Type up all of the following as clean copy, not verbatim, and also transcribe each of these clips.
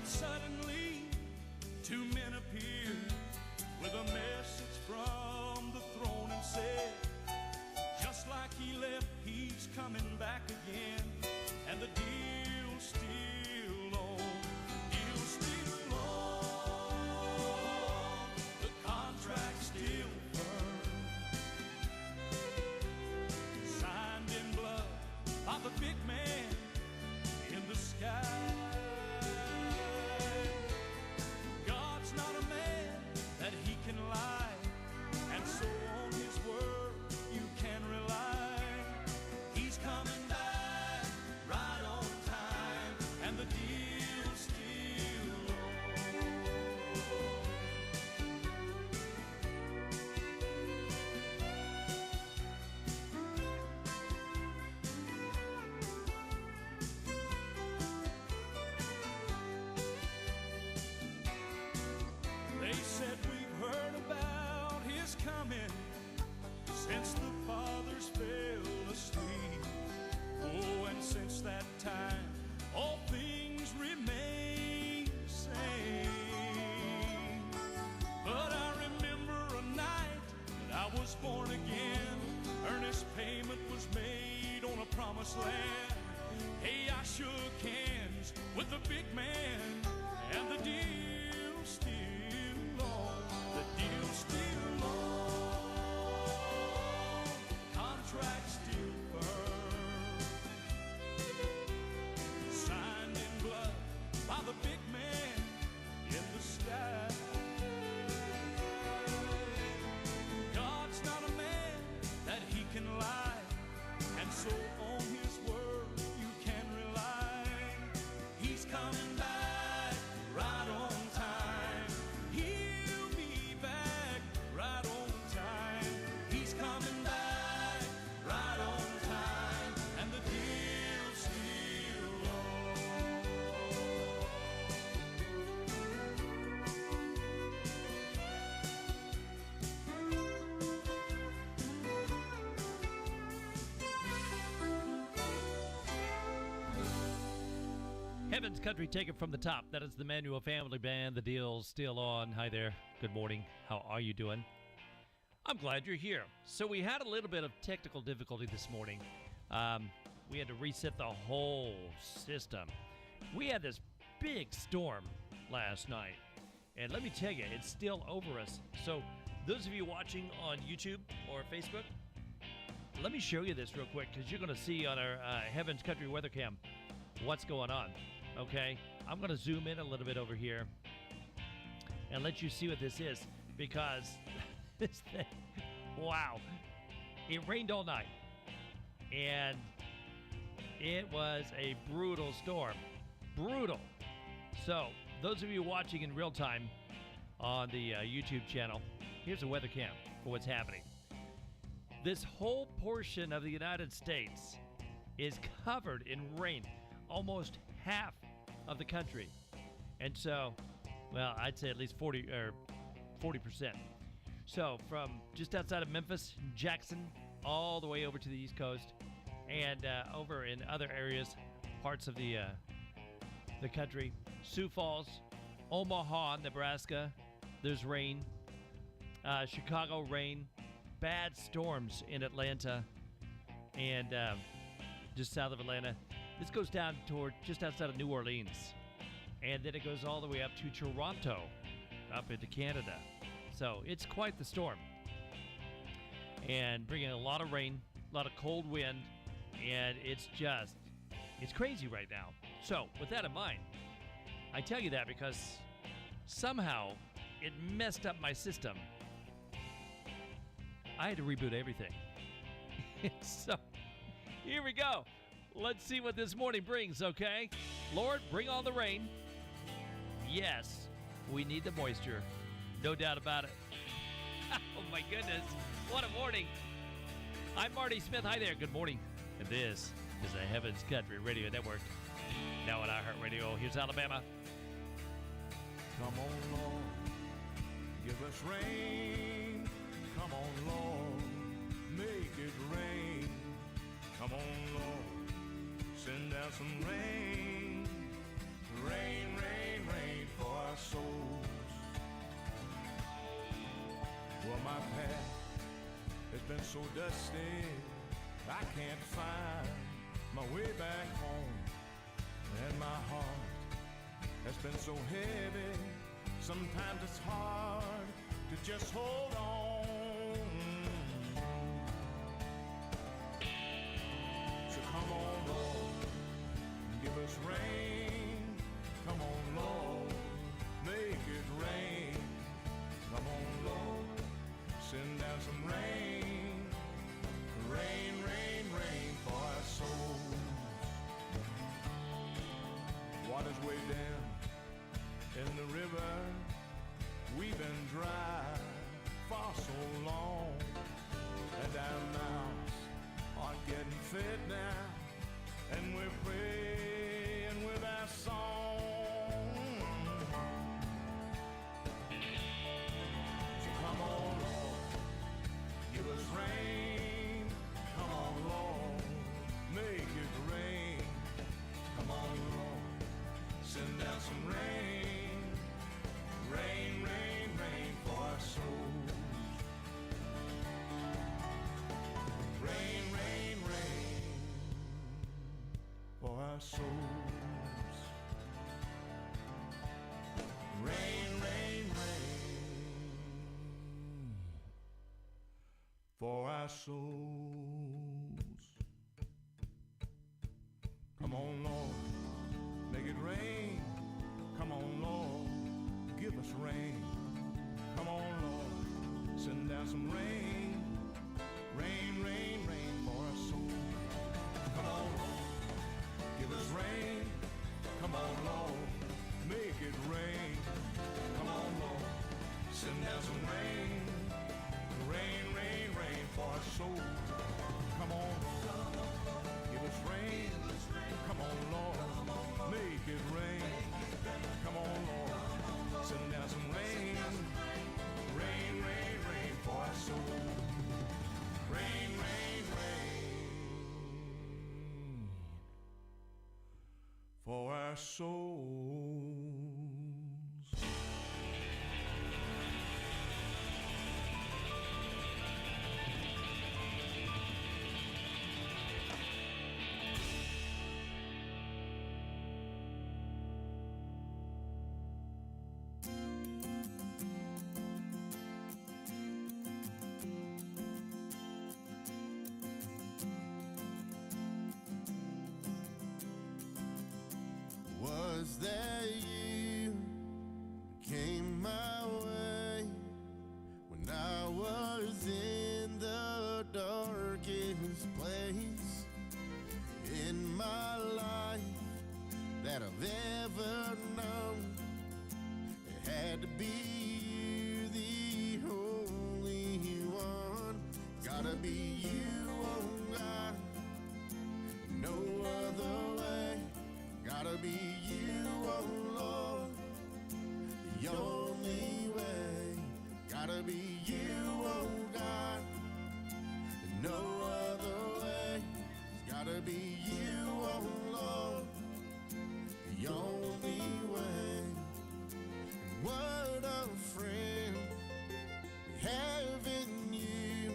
But suddenly, two men appeared with a message from the throne and said, just like he left, he's coming back again, and the deal's still on. Deal's still on. The contract's still firm. Signed in blood by the big man in the sky. God's not a man that he can lie, and so on his word you can rely. He's coming back right on time, and the deal's still on. They said, we've heard about his coming since the fathers fell asleep. Oh, and since that time, all things remain the same. But I remember a night that I was born again. Earnest payment was made on a promised land. Hey, I shook hands with the big man, and the deal's still on. The deal's still on. Contract still firm. Signed in blood by the big man in the sky. God's not a man that he can lie, and so on his word you can rely. He's coming back right on time. He'll be back right on time. He's coming back right on time, and the deal's still Heaven's Country, take it from the top. That is the Manual Family Band. The deal's still on. Hi there. Good morning. How are you doing? I'm glad you're here. So we had a little bit of technical difficulty this morning. We had to reset the whole system. We had this big storm last night, and let me tell you, it's still over us. So those of you watching on YouTube or Facebook, let me show you this real quick, because you're going to see on our Heaven's Country weather cam what's going on. Okay, I'm going to zoom in a little bit over here and let you see what this is, because this thing, wow, it rained all night, and it was a brutal storm. Brutal. So, those of you watching in real time on the YouTube channel, here's a weather cam for what's happening. This whole portion of the United States is covered in rain. Almost half of the country. And so, well, I'd say at least 40%. So from just outside of Memphis, Jackson, all the way over to the East Coast, and over in other areas, parts of the country, Sioux Falls, Omaha, Nebraska, there's rain. Chicago, rain. Bad storms in Atlanta and just south of Atlanta. This goes down toward just outside of New Orleans, and then it goes all the way up to Toronto, up into Canada. So it's quite the storm, and bringing a lot of rain, a lot of cold wind, and it's crazy right now. So with that in mind, I tell you that because somehow it messed up my system. I had to reboot everything. So here we go. Let's see what this morning brings, okay? Lord, bring on the rain. Yes, we need the moisture. No doubt about it. Oh, my goodness. What a morning. I'm Marty Smith. Hi there. Good morning. And this is the Heaven's Country Radio Network. Now on iHeartRadio, here's Alabama. Come on, Lord, give us rain. Come on, Lord, make it rain. Come on, Lord, send down some rain. Rain, rain, rain. our souls. Well, my path has been so dusty, I can't find my way back home. And my heart has been so heavy, sometimes it's hard to just hold on. So come on, Lord, give us rain. Come on, Lord, make it rain. Come on, Lord, send down some rain. Rain, rain, rain for our souls. Water's way down in the river, we've been dry for so long, and our mouths aren't getting fed now, and we're praying with our song. So come on, Lord, give us rain. Come on, Lord, make it rain. Come on, Lord, send down some rain. Rain, rain, rain for our souls. Rain, rain, rain for our souls. Rain, rain, rain for our souls. Come on, Lord, make it rain. Come on, Lord, give us rain. Come on, Lord, send down some rain. Rain, rain, rain for our souls. Come on, Lord, give us rain. Come on, Lord, make it rain. Come on, Lord, send down some rain. Rain, rain, rain for our souls. Come on, Lord, give us rain. Come on, Lord, make it rain. Come on, Lord, send down some rain. Rain, rain, rain for our souls. Rain, rain, rain for our souls. Was that you came my way when I was in the darkest place in my life that I've ever known? It had to be you, the Holy One. Gotta be you, oh God, no other way. Gotta be you, oh Lord, the only way. Gotta be you, oh God, no other way. It's gotta be you, oh Lord, the only way. And what a friend we have in you,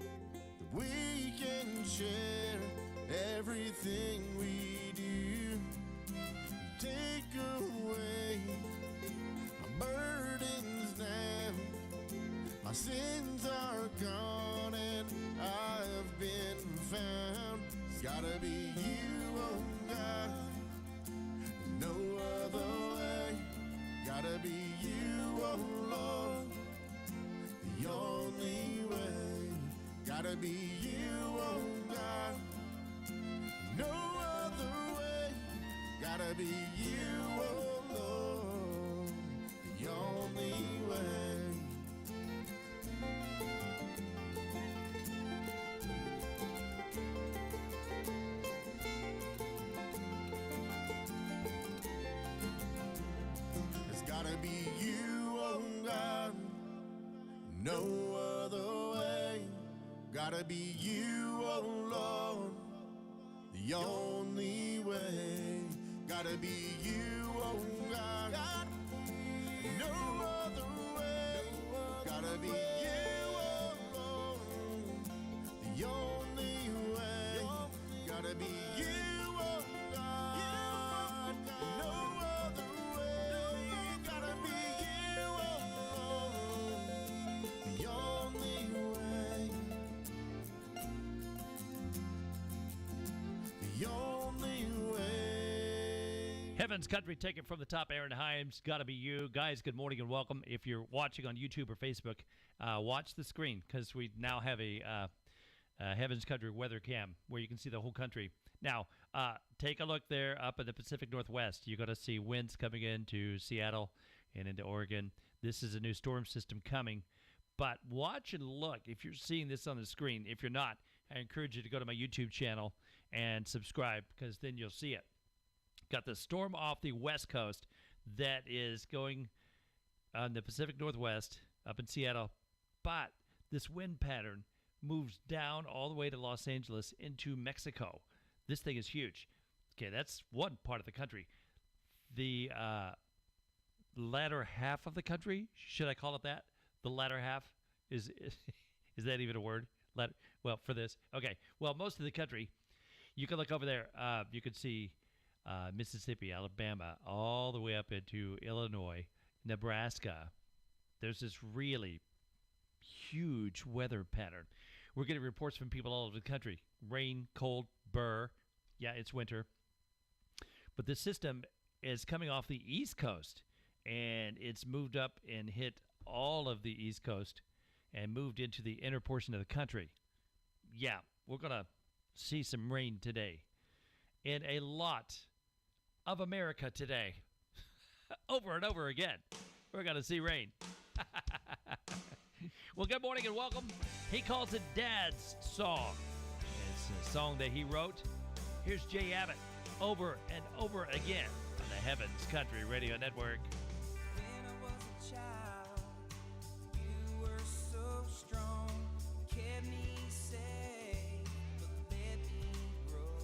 that we can share everything we do. Take away my burdens now. My sins are gone and I've been found. It's gotta be you, oh God, no other way. Gotta be you, oh Lord, the only way. Gotta be you, oh God, no other way. Gotta be you, oh Lord, the only way. It's gotta be you, oh God, no other way. Gotta be you, oh Lord, the only way. Gotta be you, oh God, no other way. Gotta be you, oh Lord, the only way. Gotta be you, oh God, no other way. Gotta be you, oh Lord, the only way. The only way. Heaven's Country, take it from the top. Aaron Himes, gotta be you. Guys, good morning and welcome. If you're watching on YouTube or Facebook, watch the screen because we now have a Heaven's Country weather cam where you can see the whole country. Now, take a look there up in the Pacific Northwest. You're going to see winds coming into Seattle and into Oregon. This is a new storm system coming. But watch and look if you're seeing this on the screen. If you're not, I encourage you to go to my YouTube channel and subscribe because then you'll see it. Got the storm off the west coast that is going on the Pacific Northwest up in Seattle. But this wind pattern moves down all the way to Los Angeles into Mexico. This thing is huge. Okay, that's one part of the country. The latter half of the country, should I call it that? The latter half is that even a word? Well, for this. Okay, well, most of the country, you can look over there. You can see Mississippi, Alabama, all the way up into Illinois, Nebraska. There's this really huge weather pattern. We're getting reports from people all over the country. Rain, cold, burr. Yeah, it's winter. But this system is coming off the East Coast, and it's moved up and hit all of the East Coast and moved into the inner portion of the country. Yeah, we're going to see some rain today in a lot of America today. Over and over again, we're going to see rain. Well, good morning and welcome. He calls it Dad's Song. It's a song that he wrote. Here's Jay Abbott, Over and Over Again on the Heavens Country Radio Network. When I was a child, you were so strong, kept me safe, but let me grow.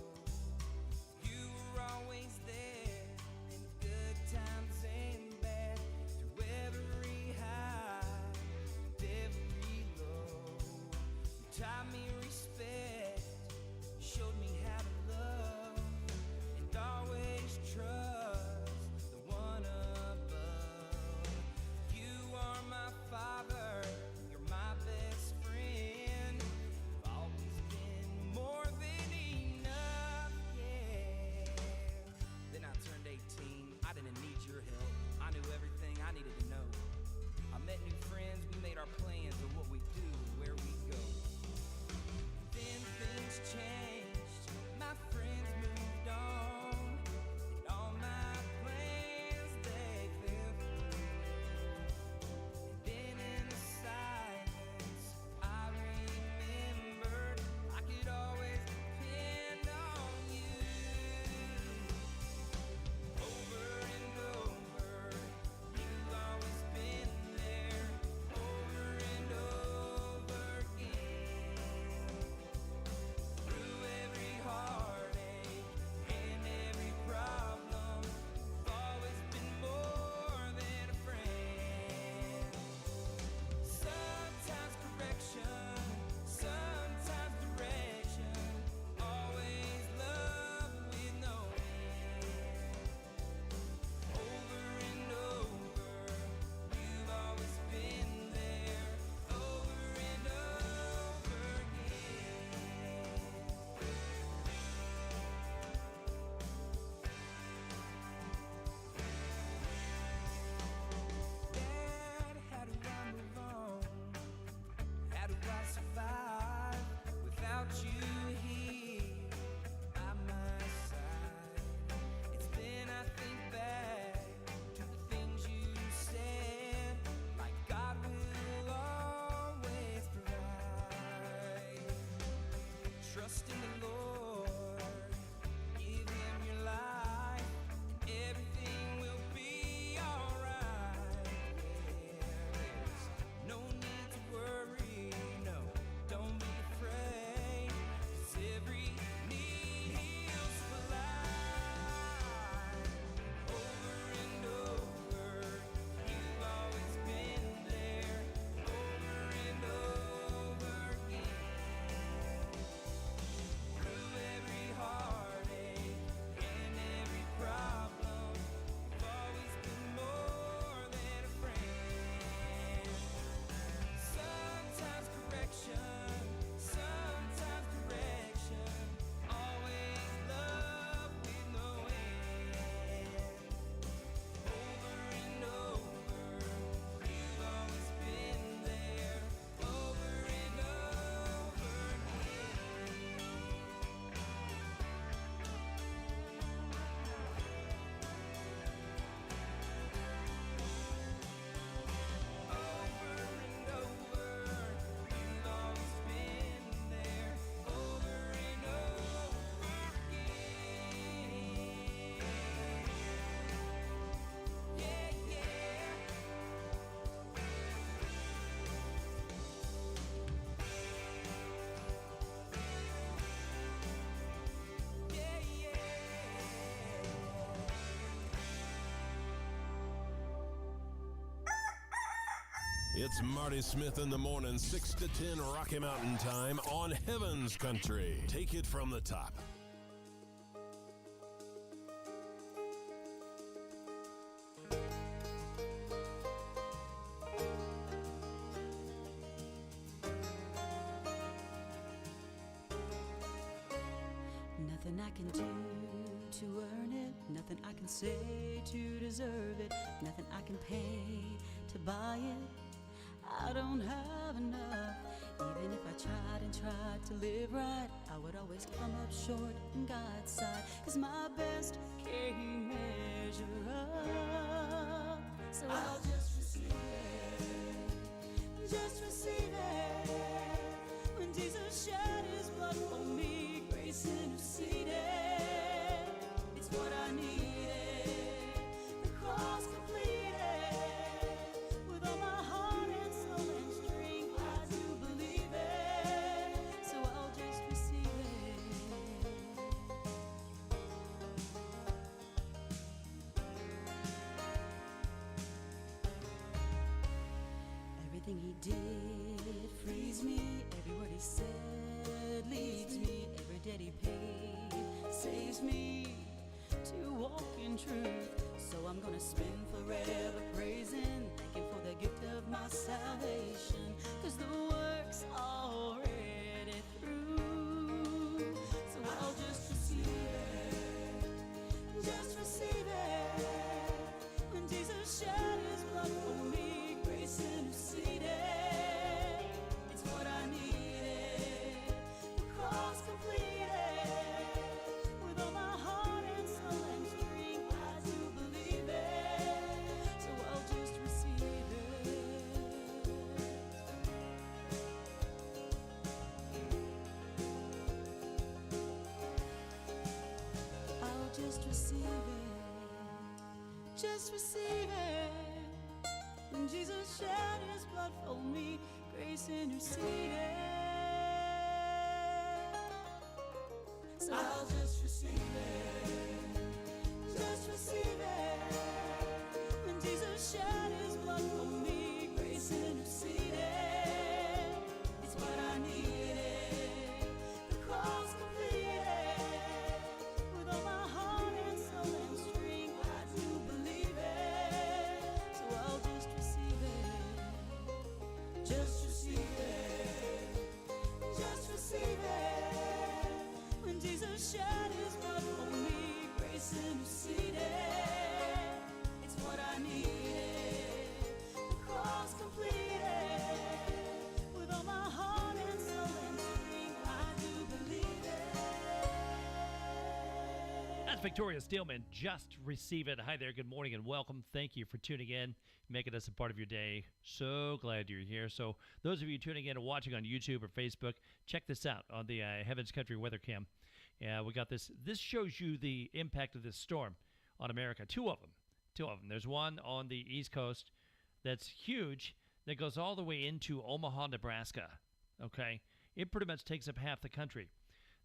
You were always there in good times and bad, through every high, and every low. You taught me respect, you showed me how to love, and always trust the one above. It's Marty Smith in the morning, 6 to 10 Rocky Mountain time on Heaven's Country. Take it from the top. Nothing I can do to earn it, nothing I can say to deserve it, nothing I can pay to buy it. I don't have enough. Even if I tried and tried to live right, I would always come up short in God's sight. 'Cause my best can't measure up. So I'll just receive it, just receive it. When Jesus shed his blood for me, grace interceded. It's what I needed, the cross completed. With all my heart and soul and strength, I do believe it. So I'll just receive it. Everything he did frees me. Every word he said leads me. Every debt he paid saves me to walk in truth. So I'm gonna spend forever praising, thanking for the gift of my salvation. 'Cause the work's already through. So I'll just receive it, just receive it. When Jesus shed his blood for me, grace interceded. It's what I needed, the cross completed. With all my heart and soul and strength, I do believe it. So I'll just receive it. I'll just receive it, just receive it. When Jesus shed his blood for me, grace interceded. So I'll just receive it, just receive it. When Jesus shed his blood for me, grace interceded. It's what I needed, the cross completed. With all my heart and soul and strength, I do believe it. So I'll just receive it, just receive it, just receive it. When Jesus shed his blood for me, grace interceded. It's what I needed, the cross completed. With all my heart and soul and strength, I do believe it. That's Victoria Steelman. Just receive it. Hi there. Good morning and welcome. Thank you for tuning in, making us a part of your day. So glad you're here. So those of you tuning in and watching on YouTube or Facebook, check this out on the Heaven's Country weather cam. Yeah, we got this. This shows you the impact of this storm on America. Two of them. There's one on the East Coast that's huge that goes all the way into Omaha, Nebraska. Okay? It pretty much takes up half the country.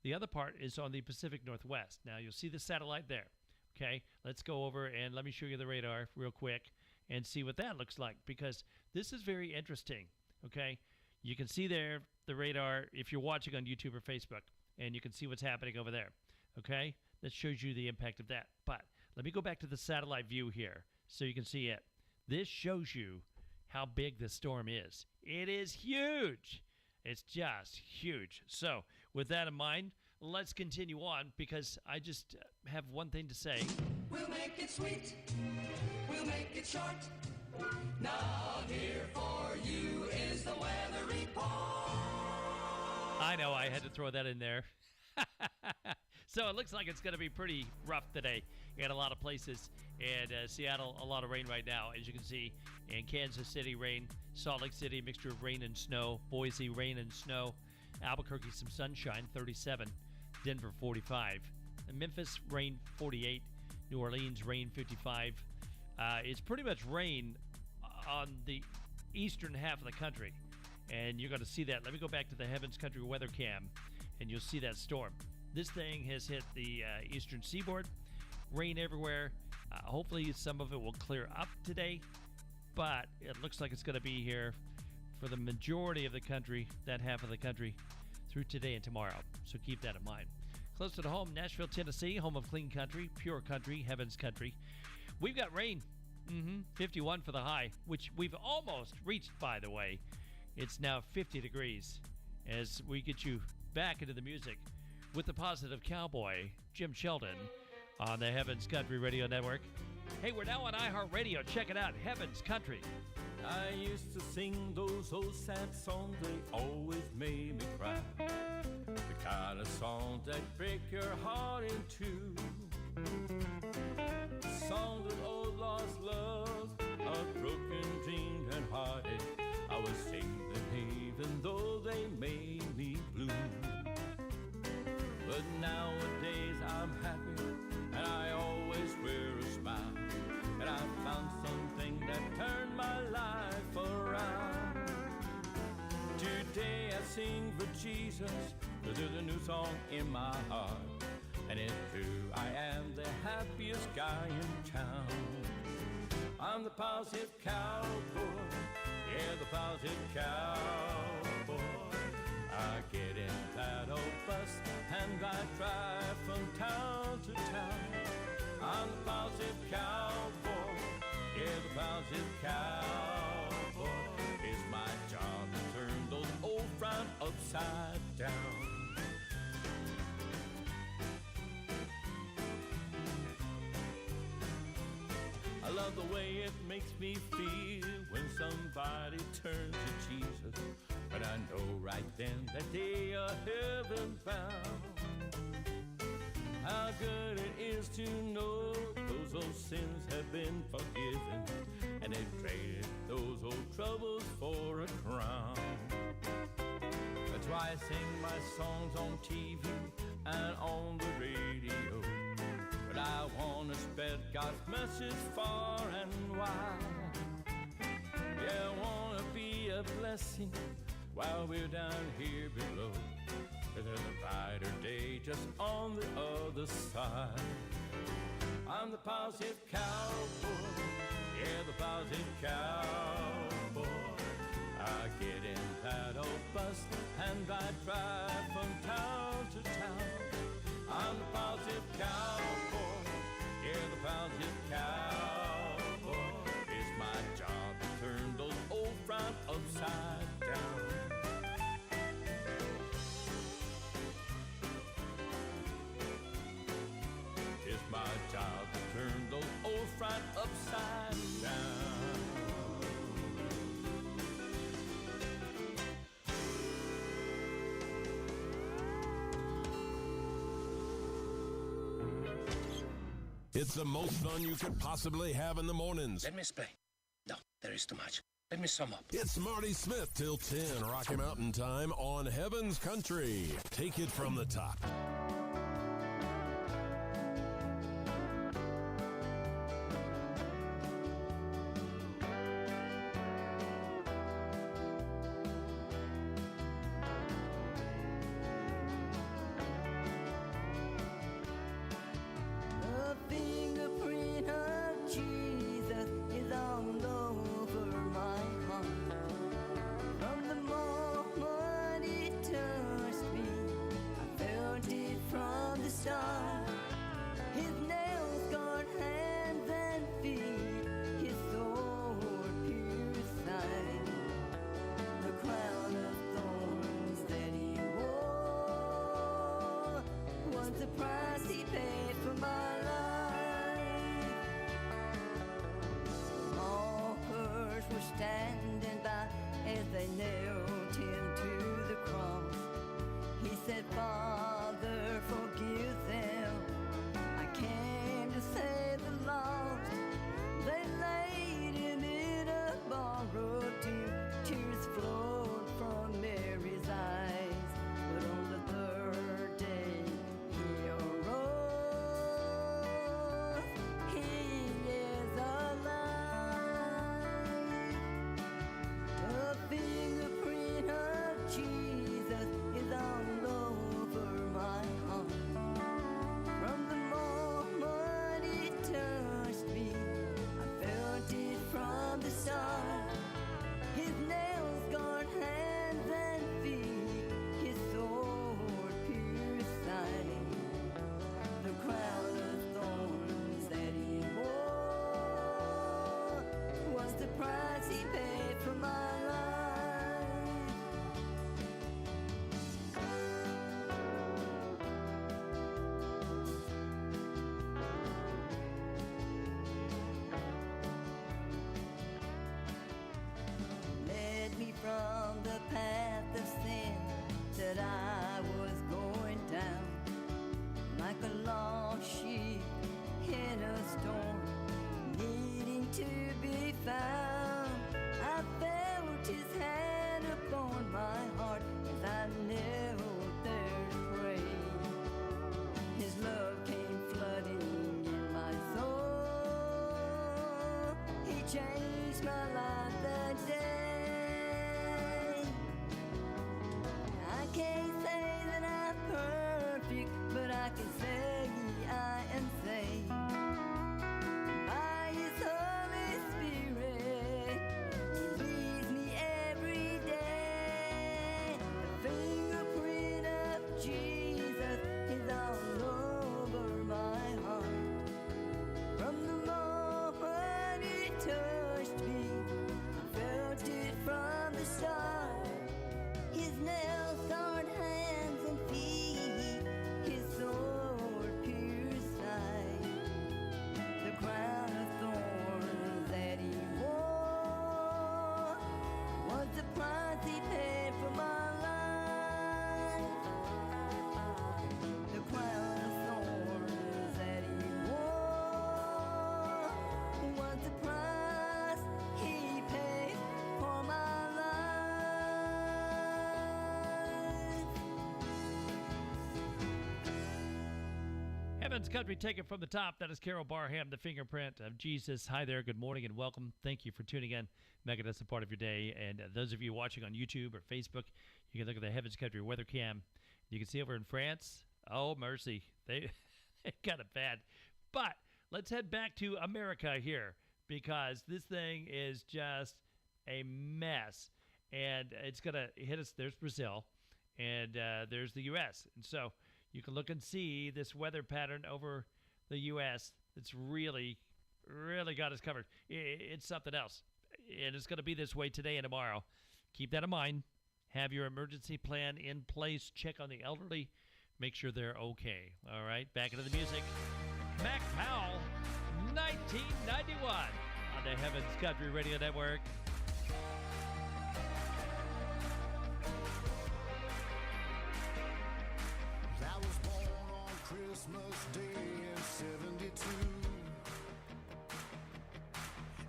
The other part is on the Pacific Northwest. Now, you'll see the satellite there. Okay? Let's go over and let me show you the radar real quick and see what that looks like, because this is very interesting. Okay? You can see there the radar if you're watching on YouTube or Facebook, and you can see what's happening over there. Okay? That shows you the impact of that. But let me go back to the satellite view here so you can see it. This shows you how big this storm is. It is huge. It's just huge. So, with that in mind, let's continue on, because I just have one thing to say. We'll make it sweet. We'll make it short. Now here for you is the weather report. I know, I had to throw that in there. So it looks like it's going to be pretty rough today in a lot of places. And Seattle, a lot of rain right now, as you can see. In Kansas City, rain. Salt Lake City, mixture of rain and snow. Boise, rain and snow. Albuquerque, some sunshine, 37. Denver, 45. And Memphis, rain, 48. New Orleans, rain, 55. It's pretty much rain on the eastern half of the country. And you're going to see that. Let me go back to the Heaven's Country weather cam, and you'll see that storm. This thing has hit the eastern seaboard. Rain everywhere. Hopefully some of it will clear up today. but it looks like it's going to be here for the majority of the country, that half of the country, through today and tomorrow. So keep that in mind. Close to the home, Nashville, Tennessee, home of clean country, pure country, heaven's country. We've got rain. 51 for the high, which we've almost reached, by the way. It's now 50 degrees as we get you back into the music with the positive cowboy, Jim Sheldon, on the Heaven's Country Radio Network. Hey, we're now on iHeartRadio. Check it out, Heaven's Country. I used to sing those old sad songs, they always made me cry. The kind of songs that break your heart in two. Songs of old lost loves, of broken dreams and heartache. I would sing them even though they made me blue. But nowadays I'm happy and I always wear a smile. And I found something that turned my life around. Today I sing for Jesus, 'cause there's a new song in my heart. And it's true, I am the happiest guy in town. I'm the positive cowboy, yeah, the positive cowboy. I get in that old bus and I drive from town to town. I'm the positive cowboy, yeah, the positive cowboy. It's my job to turn those old frowns upside down. I love the way it makes me feel when somebody turns to Jesus. But I know right then that they are heaven bound. How good it is to know those old sins have been forgiven, and they've traded those old troubles for a crown. That's why I sing my songs on TV and on the radio. But I want to spread God's message far and wide. Yeah, I want to be a blessing while we're down here below. There's a brighter day just on the other side. I'm the positive cowboy, yeah, the positive cowboy. I get in that old bus and I drive from town to town. I'm the positive cowboy, yeah, the positive cowboy. It's my job to turn those old frowns upside down. It's my job to turn those old frowns upside down. It's the most fun you could possibly have in the mornings. Let me explain. No, there is too much. Let me sum up. It's Marty Smith till 10, Rocky Mountain Time on Heaven's Country. Take it from the top. The fingerprint of Jesus is all over my heart. From the moment He touched me, I felt it from the start. His nail-scarred hands and feet, His sword-pierced side, the crown of thorns that He wore was the price He paid for my life. Mockers were standing by as they nailed Him to the cross. He said, Father, forgive them. I came to save the lost. They laid Him in a borrowed tomb. Tears flowed from Mary's eyes. But on the third day, He arose. He is alive. A fingerprint changed my life that day. I can't say that I'm perfect, but I can say I am saved by His Holy Spirit. He leads me every day. The fingerprint of Jesus is all over my heart. From the moment He touched me, I felt it from the start. His nail-scarred hands and feet, His sword pierced side, the crown of thorns that He wore was the price He paid for my life. The crown of thorns that He wore was the price He paid for my life. Heaven's Country, take it from the top. That is Carol Barham, the fingerprint of Jesus. Hi there, good morning and welcome. Thank you for tuning in, making us a part of your day. And those of you watching on YouTube or Facebook, you can look at the Heaven's Country weather cam. You can see over in France, oh mercy, they got it bad. But let's head back to America here, because this thing is just a mess. And it's going to hit us. There's Brazil, and there's the U.S. And so you can look and see this weather pattern over the U.S. It's really, really got us covered. It's something else. And it's going to be this way today and tomorrow. Keep that in mind. Have your emergency plan in place. Check on the elderly. Make sure they're okay. All right, back into the music. Mac Powell, 1991 on the Heaven's Country Radio Network. I was born on Christmas Day in '72,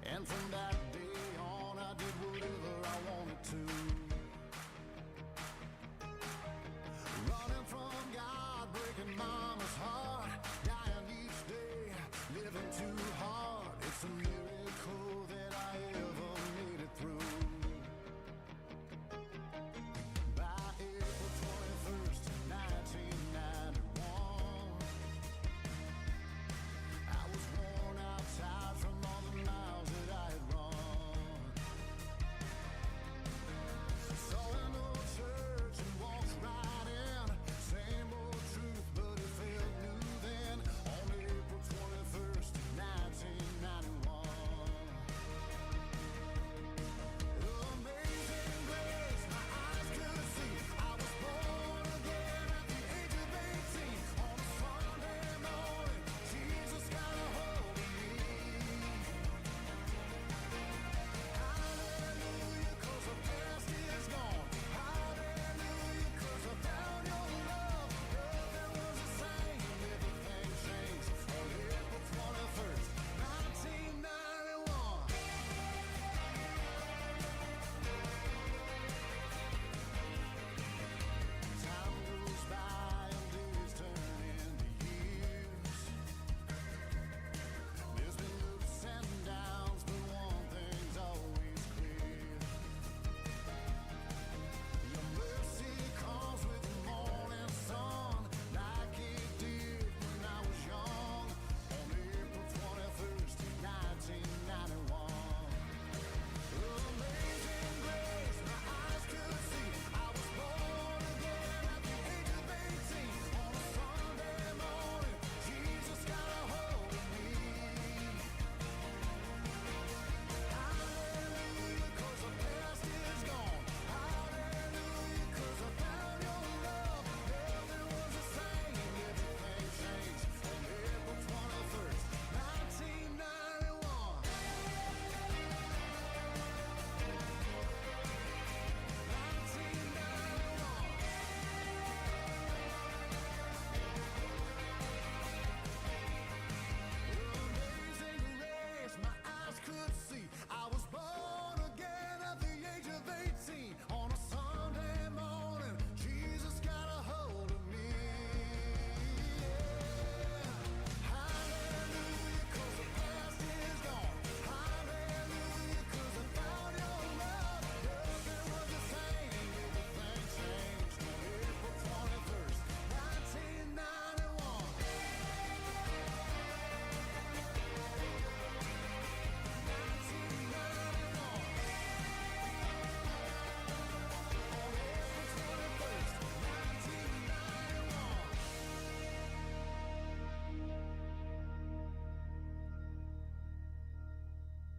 and from that day on I did whatever I wanted to. Running from God, breaking mama's heart, dying each day, living too hard. It's a miracle that I ever made it through. By April 21st, 1991, I was worn out, tired from all the miles that I had run.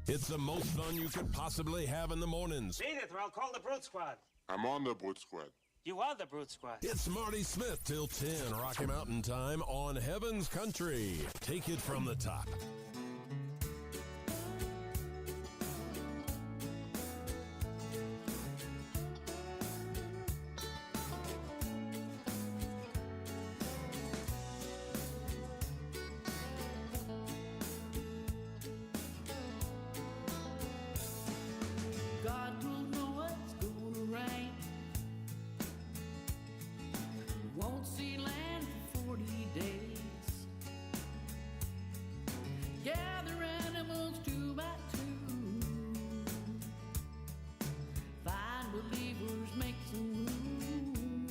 It's the most fun you could possibly have in the mornings. Beat it, or I'll call the Brute Squad. I'm on the Brute Squad. You are the Brute Squad. It's Marty Smith till 10 Rocky Mountain Time on Heaven's Country. Take it from the top. God told Noah it's gonna rain. Won't see land for 40 days. Gather animals 2 by 2. Find believers, make some room.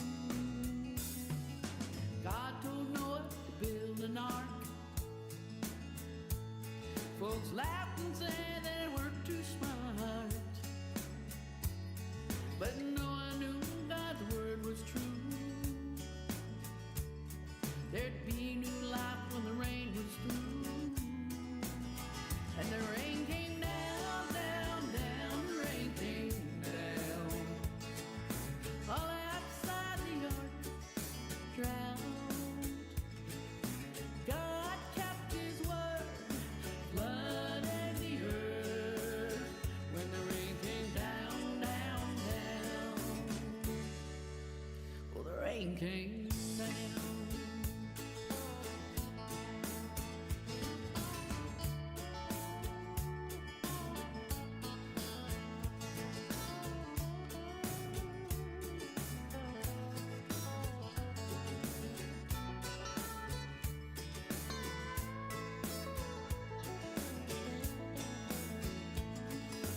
God told Noah to build an ark. Folks laughed and said they weren't too smart. But Noah knew God's word was true. There'd be new life when the rain was through. And the rain came down, down, down, the rain came down. All outside the ark drowned. God kept his word, flooded the earth when the rain came down, down, down. Well, the rain came down.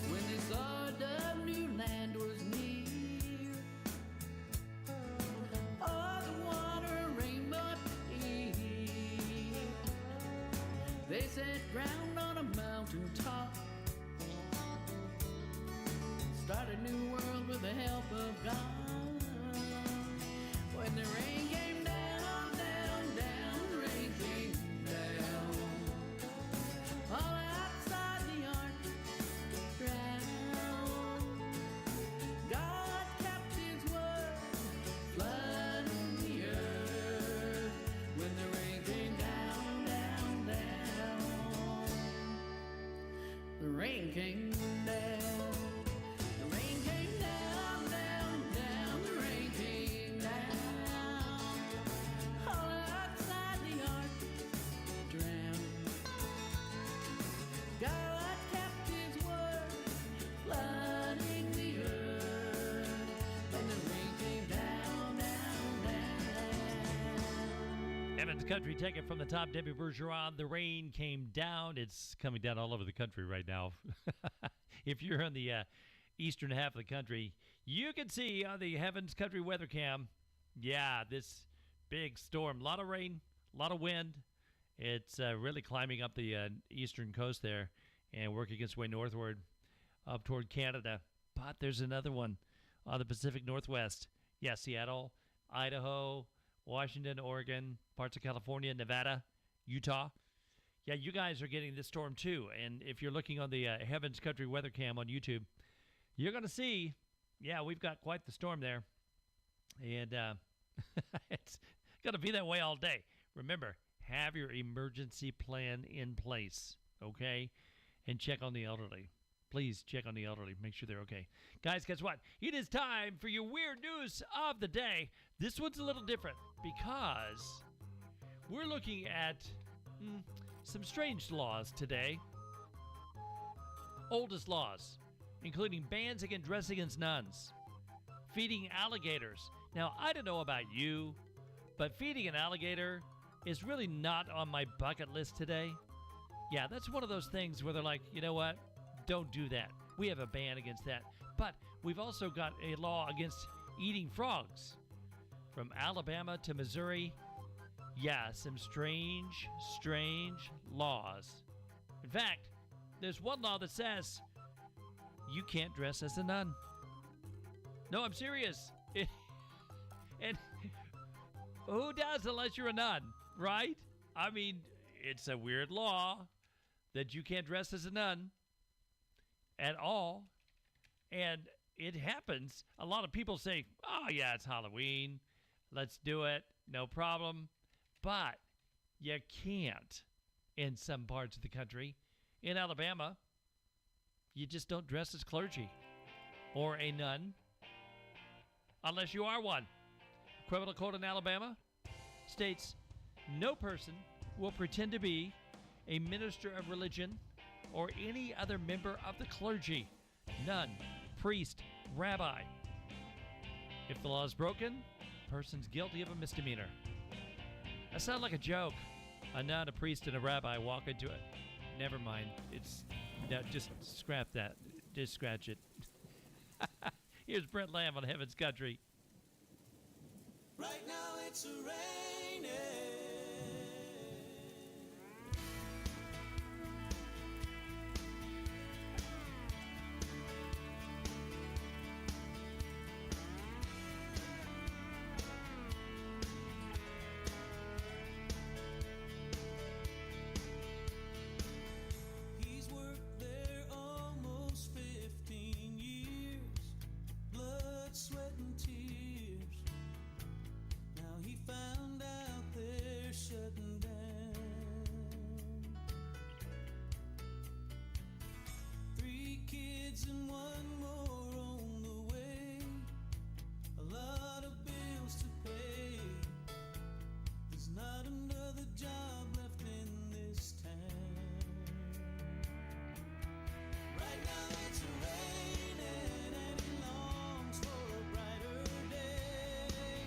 When they saw the new land was near, oh, the water rainbow appeared. They set ground on a mountain top, start a new world with the help of God. When the rain came down, down, down, the rain came down. All outside the ark drowned. God kept his word, flooding the earth when the rain came down, down, down. The rain came down. The rain came down, down, down. The rain came down. All outside the ark drowned. God kept his word, flooding the earth when the rain came down, down, down. Evans Country, take it from the top. Debbie Bergeron, the rain came down. It's coming down all over the country right now. If you're in the eastern half of the country, you can see on the Heavens Country weather cam, yeah, this big storm. A lot of rain, a lot of wind. It's really climbing up the eastern coast there and working its way northward up toward Canada. But there's another one on the Pacific Northwest. Yeah, Seattle, Idaho, Washington, Oregon, parts of California, Nevada, Utah. Yeah, you guys are getting this storm too. And if you're looking on the Heavens Country weather cam on YouTube, you're going to see, yeah, we've got quite the storm there. And it's going to be that way all day. Remember, have your emergency plan in place, okay? And check on the elderly. Please check on the elderly. Make sure they're okay. Guys, guess what? It is time for your weird news of the day. This one's a little different because we're looking at some strange laws today. Oldest laws, including bans against dress against nuns, feeding alligators. Now, I don't know about you, but feeding an alligator is really not on my bucket list today. Yeah, that's one of those things where they're like, you know what? Don't do that. We have a ban against that. But we've also got a law against eating frogs. From Alabama to Missouri, yeah, some strange laws. In fact, there's one law that says you can't dress as a nun. No, I'm serious. And who does unless you're a nun, right? I mean, it's a weird law that you can't dress as a nun. at all. And it happens. A lot of people say, oh, yeah, it's Halloween. Let's do it. No problem. But you can't in some parts of the country. In Alabama, you just don't dress as clergy or a nun unless you are one. Criminal code in Alabama states no person will pretend to be a minister of religion or any other member of the clergy, nun, priest, rabbi. If the law is broken, the person's guilty of a misdemeanor. That sounds like a joke. A nun, a priest, and a rabbi walk into it. Never mind. Just scrap that. Just scratch it. Here's Brent Lamb on Heaven's Country. Right now it's raining. He's worked there almost 15 years. Blood, sweat, and tears. Now he found out they're shutting down. 3 kids and 1 more on the way. A lot of bills to pay. There's not another job left in this town. Right now it's raining and he longs for a brighter day.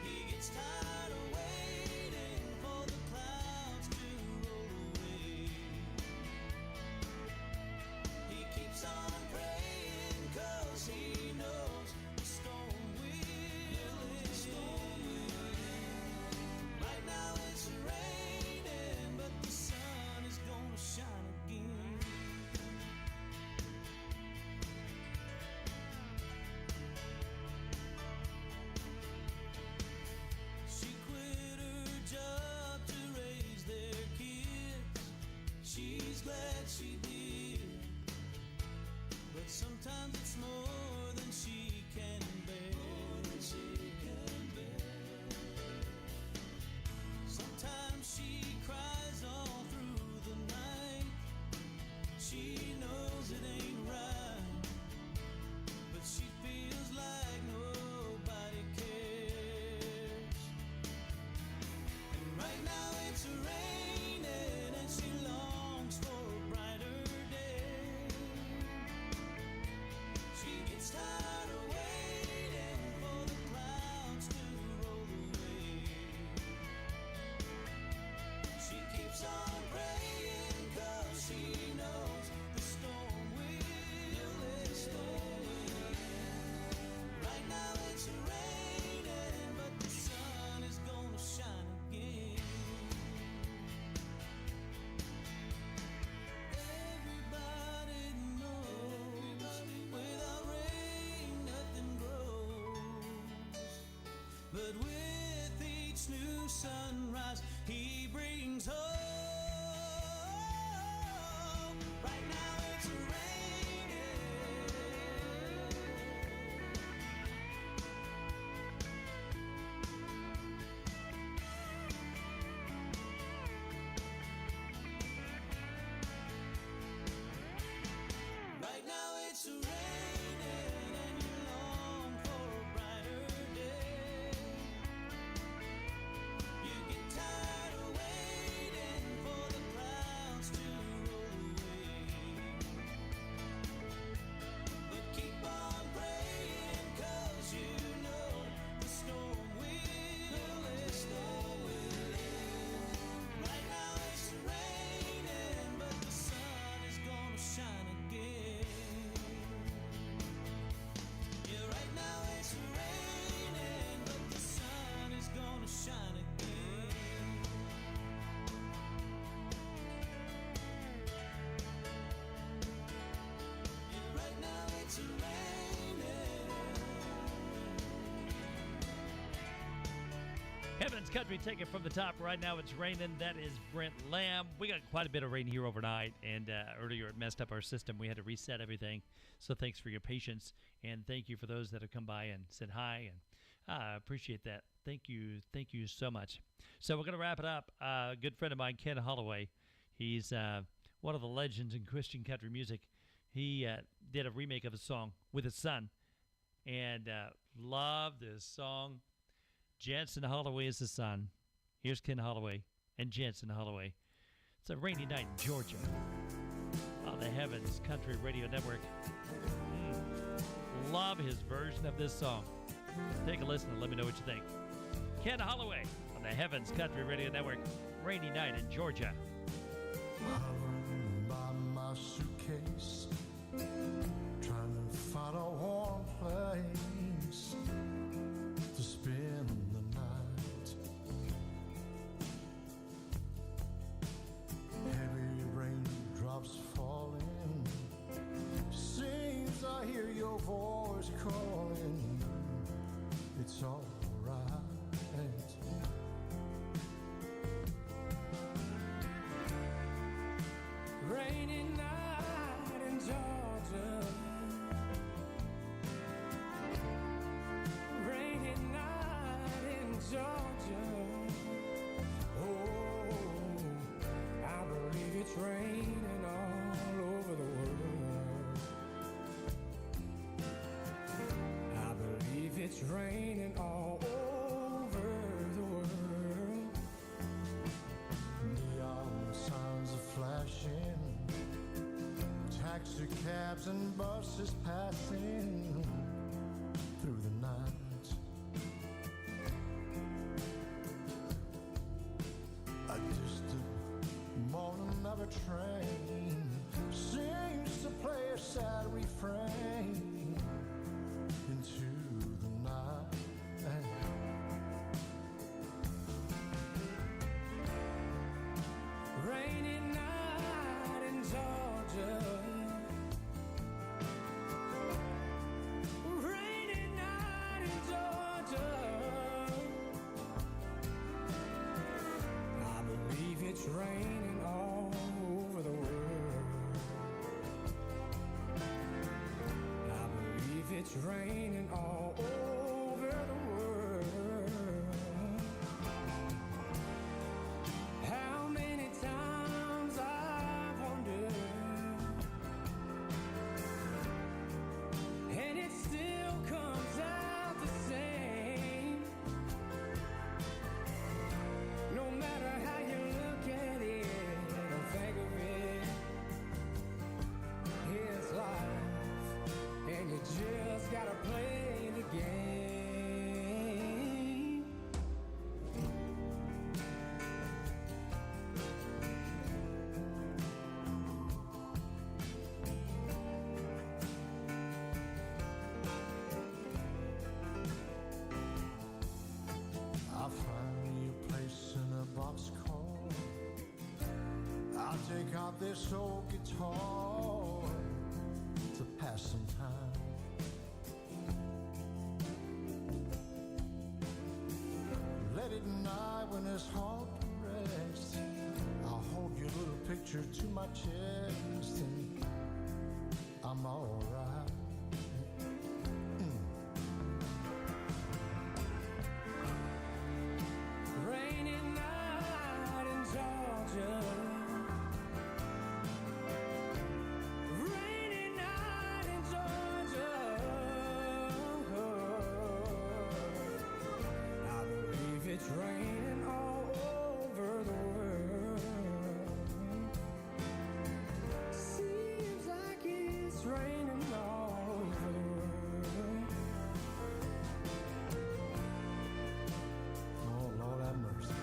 He gets tired of waiting for the clouds to roll away. He keeps on praying 'cause he knows the storm will end. Right now it's raining, but the sun is gonna shine again. She quit her job to raise their kids. She's glad she did. But sometimes it's more than she can bear. Sometimes she cries all through the night. She knows it ain't right, but she feels like nobody cares. And right now it's raining and she longs for a brighter day. She gets tired of waiting for the clouds to roll away. She keeps on praying 'cause she knows the storm will end. Right now it's raining, but the sun is gonna shine again. Everybody knows without rain nothing grows. But with each new sunrise, he brings hope. Right now it's raining. Right now it's raining and you long for a brighter day. You get tired of waiting for the clouds to roll away. Heaven's Country, take it from the top. Right now it's raining. That is Brent Lamb. We got quite a bit of rain here overnight, and earlier it messed up our system. We had to reset everything. So thanks for your patience, and thank you for those that have come by and said hi, and I appreciate that. Thank you so much. So we're going to wrap it up. A good friend of mine, Ken Holloway, he's one of the legends in Christian country music. He did a remake of a song with his son, and loved this song. Jensen Holloway is the son. Here's Ken Holloway and Jensen Holloway. It's a rainy night in Georgia on the Heavens Country Radio Network. Love his version of this song. Take a listen and let me know what you think. Ken Holloway on the Heavens Country Radio Network. Rainy night in Georgia. Hovering by my suitcase, trying to find a warm place to spend the night. Heavy raindrops falling, seems I hear your voice calling. It's all right. Rainy night in Georgia. Rainy night in Georgia. Oh, I believe it's raining all over the world. I believe it's raining all over the world. Neon signs are flashing, taxi cabs and buses passing through the night. A distant moaning of a train seems to play a sad refrain into the night. Rainy night in Georgia. Rainy night in Georgia. I believe it's raining all over the world. I believe it's raining all over the world. How many times I've wondered, and it still comes out the same. No matter how you look at it or think of it, it's life, and you just gotta play the game. I'll find me a place in a boxcar. I'll take out this old guitar to pass some time. Late at night when it's hard to rest, I'll hold your little picture to my chest and I'm alright. Rainy night in Georgia. Rainy night in Georgia. I believe it's raining all over the world. Seems like it's raining all over the world. Oh, Lord have mercy.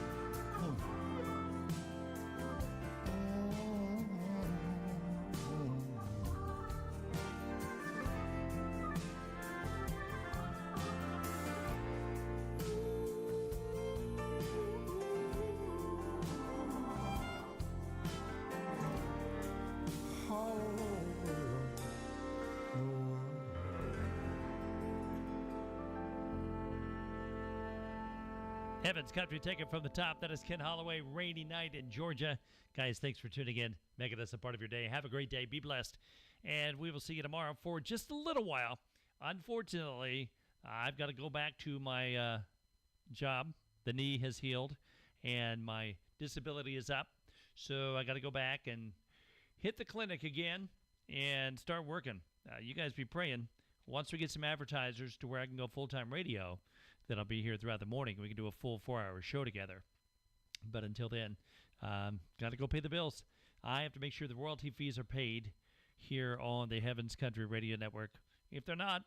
Heaven's Country, taken from the top. That is Ken Holloway, Rainy Night in Georgia. Guys, thanks for tuning in, making us a part of your day. Have a great day. Be blessed. And we will see you tomorrow for just a little while. Unfortunately, I've got to go back to my job. The knee has healed, and my disability is up. So I got to go back and hit the clinic again and start working. You guys be praying. Once we get some advertisers to where I can go full-time radio, then I'll be here throughout the morning. We can do a full 4-hour show together. But until then, got to go pay the bills. I have to make sure the royalty fees are paid here on the Heaven's Country Radio Network. If they're not,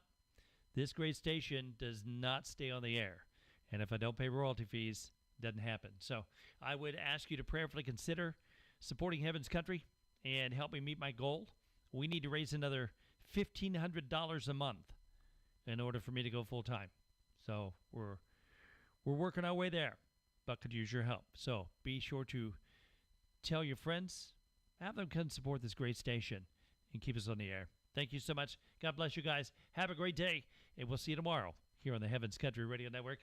this great station does not stay on the air. And if I don't pay royalty fees, it doesn't happen. So I would ask you to prayerfully consider supporting Heaven's Country and help me meet my goal. We need to raise another $1,500 a month in order for me to go full-time. So we're working our way there, but could use your help. So be sure to tell your friends, have them come support this great station and keep us on the air. Thank you so much. God bless you guys. Have a great day, and we'll see you tomorrow here on the Heaven's Country Radio Network.